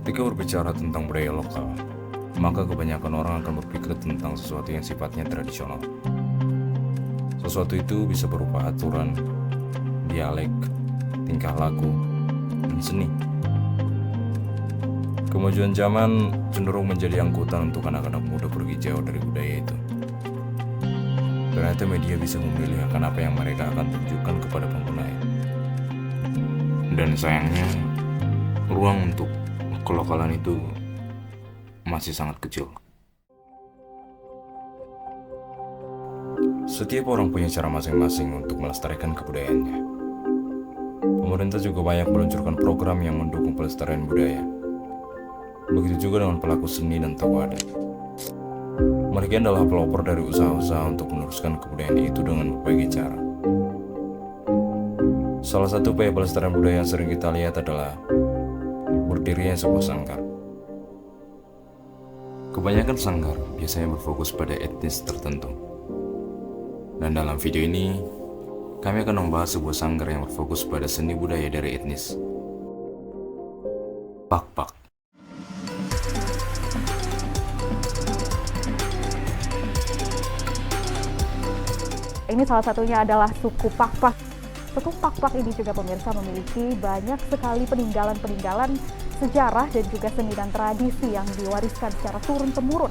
Ketika berbicara tentang budaya lokal, maka kebanyakan orang akan berpikir tentang sesuatu yang sifatnya tradisional. Sesuatu itu bisa berupa aturan, dialek, tingkah laku, dan seni. Kemajuan zaman cenderung menjadi angkutan untuk anak-anak muda pergi jauh dari budaya itu. Ternyata media bisa memilih akan apa yang mereka akan tunjukkan kepada penggunanya. Dan sayangnya, ruang untuk kelokalan itu masih sangat kecil. Setiap orang punya cara masing-masing untuk melestarikan kebudayaannya. Pemerintah juga banyak meluncurkan program yang mendukung pelestarian budaya. Begitu juga dengan pelaku seni dan tokoh adat. Mereka adalah pelopor dari usaha-usaha untuk meneruskan kebudayaan itu dengan berbagai cara. Salah satu upaya pelestarian budaya yang sering kita lihat adalah berdirinya sebuah sanggar. Kebanyakan sanggar biasanya berfokus pada etnis tertentu. Dan dalam video ini, kami akan membahas sebuah sanggar yang berfokus pada seni budaya dari etnis Pakpak. Ini salah satunya adalah suku Pakpak. Suku Pakpak ini juga pemirsa memiliki banyak sekali peninggalan-peninggalan sejarah dan juga seni dan tradisi yang diwariskan secara turun-temurun.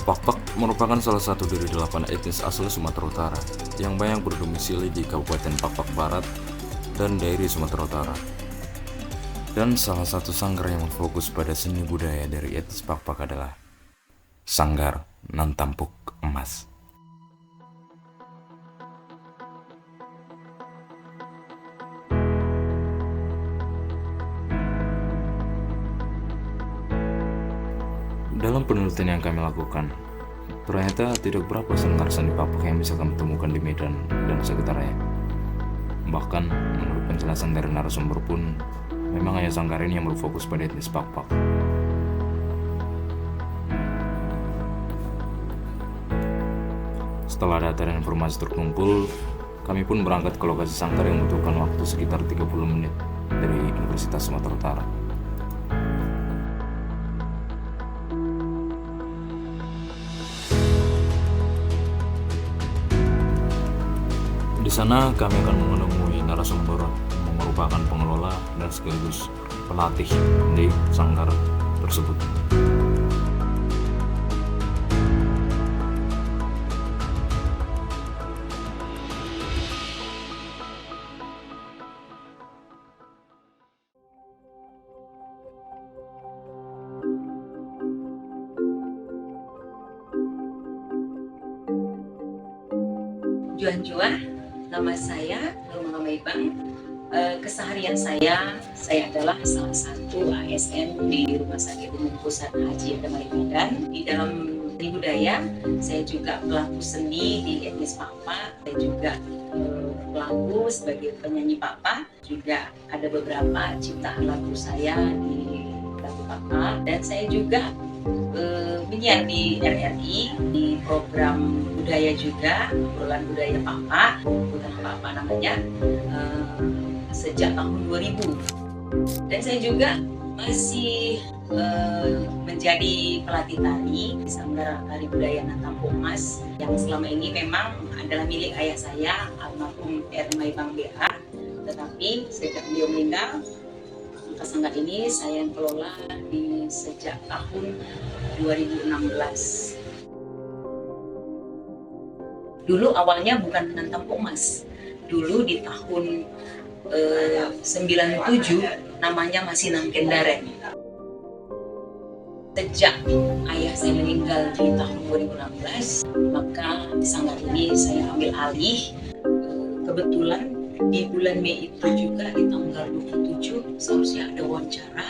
Pakpak merupakan salah satu dari 8 etnis asli Sumatera Utara yang banyak berdomisili di Kabupaten Pakpak Barat dan daerah Sumatera Utara. Dan salah satu sanggar yang berfokus pada seni budaya dari etnis Pakpak adalah Sanggar Nantampuk Emas. Dalam penelitian yang kami lakukan, ternyata tidak berapa sanggar seni Pakpak yang bisa kami temukan di Medan dan sekitarnya. Bahkan, menurut penjelasan dari narasumber pun, memang hanya sanggar ini yang berfokus pada etnis Pakpak. Setelah data dan informasi terkumpul, kami pun berangkat ke lokasi sanggar yang membutuhkan waktu sekitar 30 menit dari Universitas Sumatera Utara. Di sana kami akan menemui narasumber yang merupakan pengelola dan sekaligus pelatih di sanggar tersebut. Juan, nama saya Nur Maibang. Keseharian saya adalah salah satu ASN di Rumah Sakit Umum Pusat Haji Damai Medan. Di dalam seni budaya, saya juga pelaku seni di etnis Pakpak. Saya juga pelaku sebagai penyanyi Pakpak. Juga ada beberapa ciptaan lagu saya di lagu Pakpak. Dan saya juga menyiar di RRI di program budaya juga, obrolan budaya Pakpak, bukan Pakpak namanya, sejak tahun 2000. Dan saya juga masih menjadi pelatih tari di Sanggar Tari Budaya Nantampuk Emas yang selama ini memang adalah milik ayah saya, almarhum R. Maibang BA. Tetapi sejak beliau meninggal, sanggar ini saya yang kelola sejak tahun 2016. Dulu awalnya bukan Nantampuk Emas. Dulu di tahun 97 namanya masih Nangkendaren. Sejak ayah saya meninggal di tahun 2016, maka sanggar ini saya ambil alih. Kebetulan di bulan Mei itu juga di tanggal 27 seharusnya ada wawancara.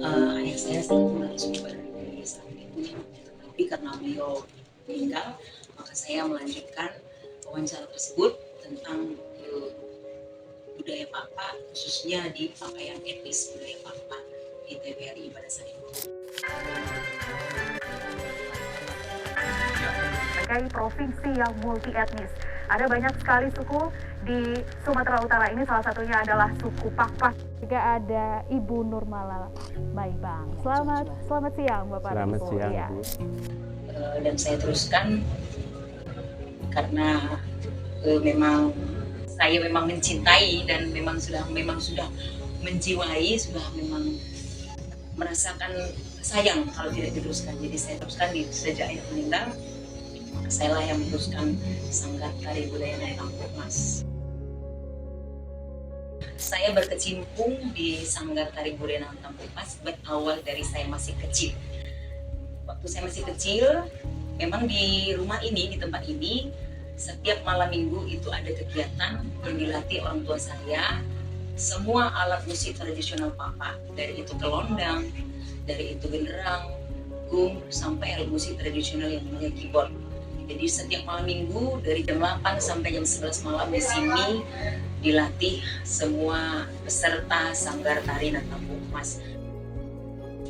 Ayah saya selalu narasumber di sanggar ini, tapi karena beliau meninggal, maka saya melanjutkan wawancara tersebut tentang budaya Pakpak, khususnya di pakaian etnis budaya Pakpak di TVRI pada saat itu. Sebagai provinsi yang multi etnis, ada banyak sekali suku di Sumatera Utara ini, salah satunya adalah suku Pakpak Juga ada Ibu Nurmala Maibang. Selamat siang Bapak. Selamat Ibu. siang, Ya. Bu. Dan saya teruskan karena memang saya memang mencintai dan memang sudah menjiwai, sudah memang merasakan sayang kalau tidak diteruskan. Jadi saya teruskan sejak ayah meninggal, saya lah yang meneruskan Sanggar Tari Budaya Nantang Mas. Saya berkecimpung di Sanggar Tari Budaya Nantang Mas berawal dari saya masih kecil. Waktu saya masih kecil, memang di rumah ini, di tempat ini, setiap malam minggu itu ada kegiatan yang dilatih orang tua saya. Semua alat musik tradisional Papa, dari itu kelondang, dari itu genderang, gung, sampai alat musik tradisional yang namanya keyboard. Jadi setiap malam minggu dari jam 8 sampai jam 11 malam di sini dilatih semua peserta Sanggar Tari Nantang Mas.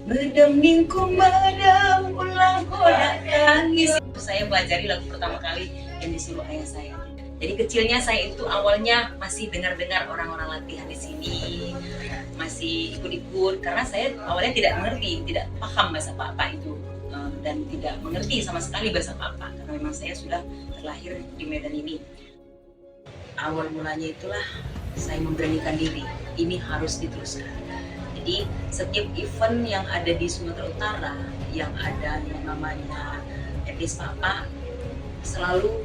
Medem kumedem ulang kodak tangis. Saya pelajari lagu pertama kali yang disuruh ayah saya. Jadi kecilnya saya itu awalnya masih dengar-dengar orang-orang latihan di sini, masih ikut-ikut karena saya awalnya tidak mengerti, tidak paham bahasa Papa itu dan tidak mengerti sama sekali bahasa Papa karena memang saya sudah terlahir di Medan ini. Awal mulanya itulah saya memberanikan diri, ini harus diteruskan. Jadi setiap event yang ada di Sumatera Utara yang ada yang namanya etnis Papa selalu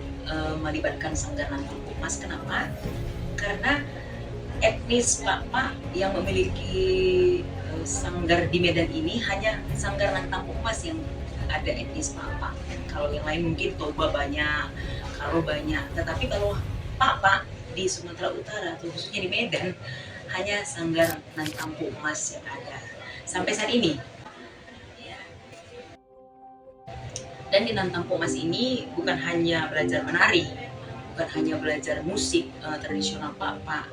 melibatkan Sanggar Nantang Mas. Kenapa? Karena etnis Papa yang memiliki sanggar di Medan ini hanya Sanggar Nantang Mas yang ada etnis Papa. Kalau yang lain mungkin Toba banyak, Karo banyak. Tetapi kalau Papa di Sumatera Utara atau khususnya di Medan hanya Sanggar Nantang Mas yang ada sampai saat ini. Dan di Nantang Mas ini bukan hanya belajar menari, bukan hanya belajar musik tradisional Papa,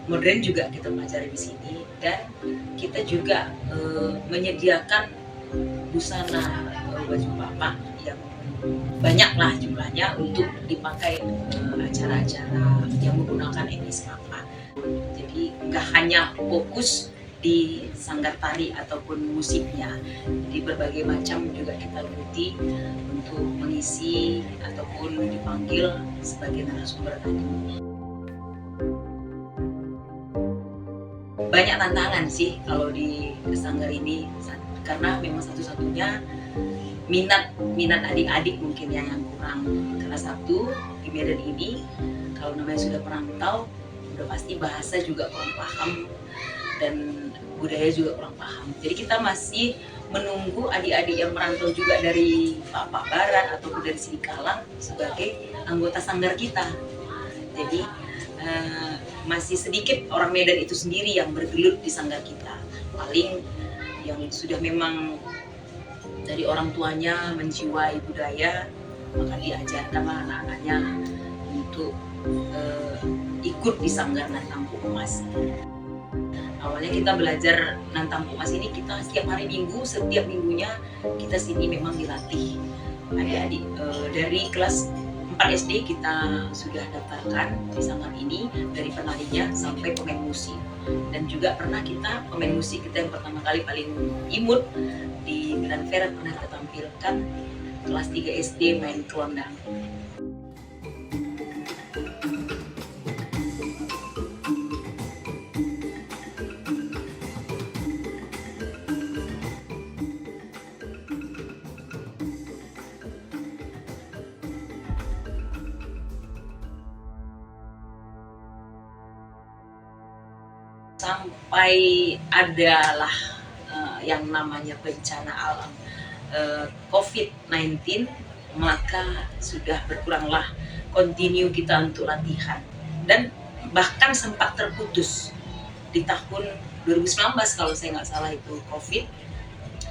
modern juga kita pelajari di sini. Dan kita juga menyediakan busana baju Papa yang banyaklah jumlahnya untuk dipakai acara-acara yang menggunakan etnis Papa. Jadi nggak hanya fokus di sanggar tari ataupun musiknya, jadi berbagai macam juga kita ikuti untuk mengisi ataupun dipanggil sebagai narasumber tadi. Banyak tantangan sih kalau di sanggar ini karena memang satu-satunya minat adik-adik mungkin yang kurang, karena satu di Medan ini kalau namanya sudah perantau udah pasti bahasa juga kurang paham dan budaya juga kurang paham. Jadi kita masih menunggu adik-adik yang merantau juga dari Papa Barat ataupun dari Sidikalang sebagai anggota sanggar kita. Jadi masih sedikit orang Medan itu sendiri yang bergelut di sanggar kita. Paling yang sudah memang dari orang tuanya menjiwai budaya, maka diajarkan anak-anaknya untuk ikut di Sanggar Nantang Mas. Awalnya kita belajar Nantang Mas ini kita setiap hari Minggu, setiap minggunya kita sini memang dilatih adik-adik dari kelas 4 SD kita sudah daftarkan di sanggar ini, dari penarinya sampai pemain musik. Dan juga pernah kita pemain musik kita yang pertama kali paling imut di Milan Fair pernah kita tampilkan kelas 3 SD main kelondang. Sampai adalah yang namanya bencana alam COVID-19, maka sudah berkuranglah continue kita untuk latihan dan bahkan sempat terputus di tahun 2019 kalau saya nggak salah itu COVID,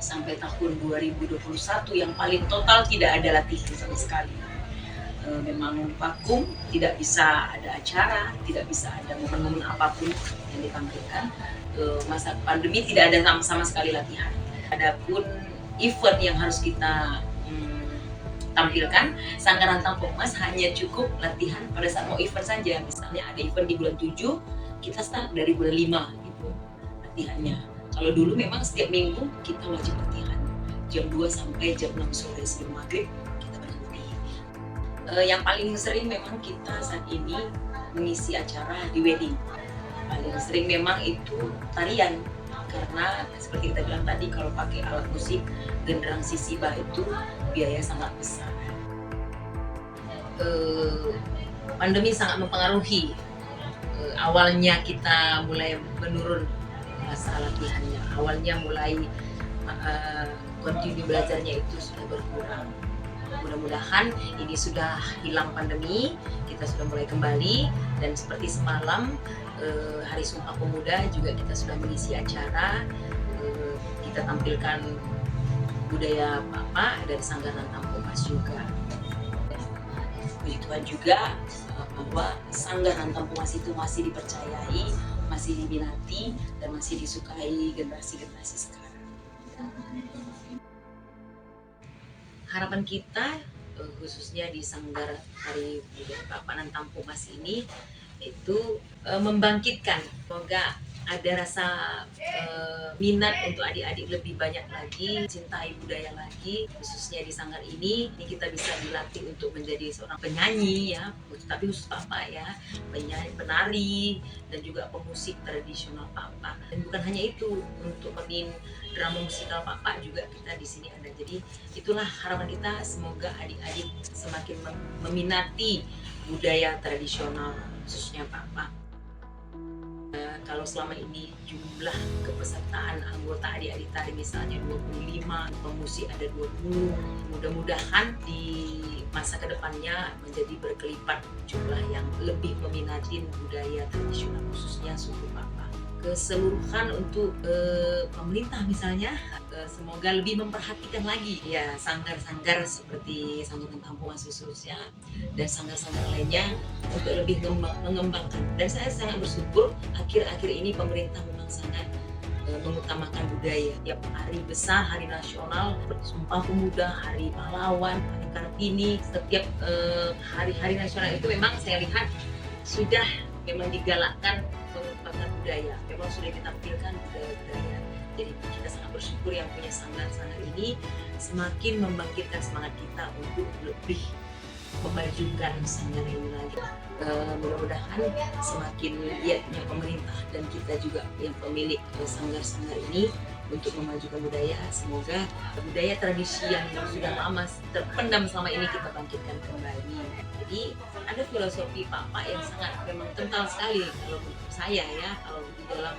sampai tahun 2021 yang paling total tidak ada latihan sama sekali. Memang vakum, tidak bisa ada acara, tidak bisa ada momen-momen apapun yang ditampilkan. Masa pandemi tidak ada sama sekali latihan. Adapun event yang harus kita tampilkan, Sanggar Nantang Mas hanya cukup latihan pada saat mau event saja. Misalnya ada event di bulan 7, kita start dari bulan 5 gitu latihannya. Kalau dulu memang setiap minggu kita wajib latihan jam 2 sampai jam 6 sore sebelum maghrib kita berhenti. Yang paling sering memang kita saat ini mengisi acara di wedding. Paling sering memang itu tarian, karena seperti kita bilang tadi, kalau pakai alat musik genderang sisiba itu biaya sangat besar. Pandemi sangat mempengaruhi. Awalnya kita mulai menurun masa latihannya, awalnya mulai continue belajarnya itu sudah berkurang. Mudah-mudahan ini sudah hilang pandemi, kita sudah mulai kembali, dan seperti semalam Hari Sumpah Pemuda juga kita sudah mengisi acara, kita tampilkan budaya Papa dari Sanggar Tampung Mas juga. Puji Tuhan juga bahwa Sanggar Tampung Mas itu masih dipercayai, masih diminati, dan masih disukai generasi-generasi sekarang. Harapan kita khususnya di Sanggar Tari Budaya Papa dan Tampung Mas ini itu membangkitkan, semoga ada rasa minat untuk adik-adik lebih banyak lagi, cintai budaya lagi, khususnya di Sanggar ini kita bisa dilatih untuk menjadi seorang penyanyi ya, tapi khusus Papa ya, penyanyi, penari, dan juga pemusik tradisional Papa. Dan bukan hanya itu, untuk pemain drama musikal Papa juga kita di sini ada. Jadi itulah harapan kita, semoga adik-adik semakin meminati budaya tradisional khususnya Papa. Kalau selama ini jumlah kepesertaan anggota adik-adik tari misalnya 25, pemusik ada 20, mudah-mudahan di masa kedepannya menjadi berkelipat jumlah yang lebih meminati budaya tradisional khususnya suku Papa. Keseluruhan untuk pemerintah misalnya, semoga lebih memperhatikan lagi ya sanggar-sanggar seperti Sanggar Tampung Mas khususnya dan sanggar-sanggar lainnya untuk lebih mengembangkan. Dan saya sangat bersyukur akhir-akhir ini pemerintah memang sangat mengutamakan budaya. Tiap hari besar, hari nasional, Sumpah Pemuda, Hari Pahlawan, Hari Kartini, setiap hari-hari nasional itu memang saya lihat sudah memang digalakkan mengembangkan budaya, memang sudah ditampilkan budaya-budaya. Jadi kita sangat bersyukur yang punya sanggar-sanggar ini semakin membangkitkan semangat kita untuk lebih memajukan sanggar ini lagi. Mudah-mudahan semakin giatnya pemerintah dan kita juga yang pemilik sanggar-sanggar ini untuk memajukan budaya, semoga budaya tradisi yang sudah lama terpendam selama ini kita bangkitkan kembali. Jadi ada filosofi Papa yang sangat memang kental sekali kalau menurut saya ya, kalau di dalam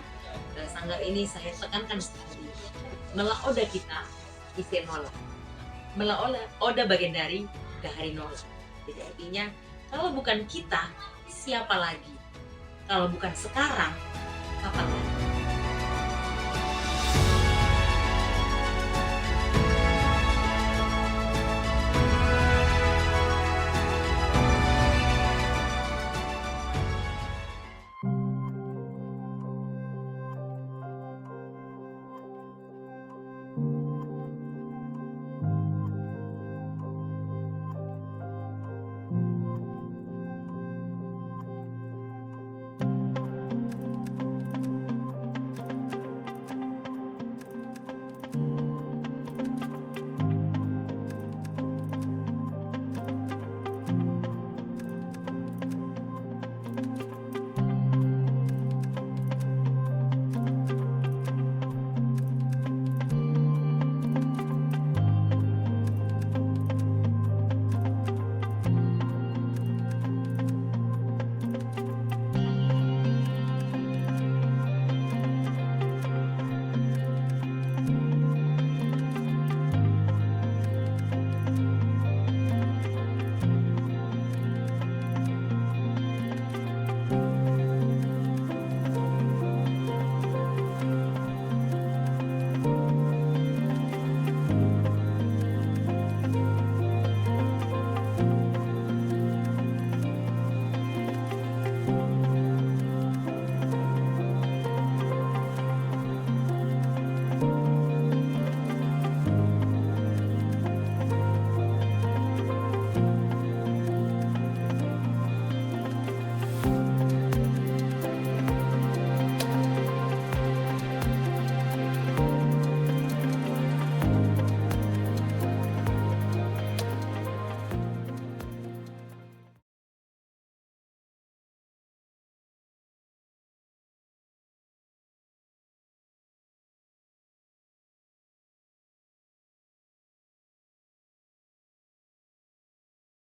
sanggar ini saya tekankan sekali, mela oda kita isi nol, mela oda bagian dari dahari nol. Jadi artinya kalau bukan kita siapa lagi, kalau bukan sekarang kapan lagi?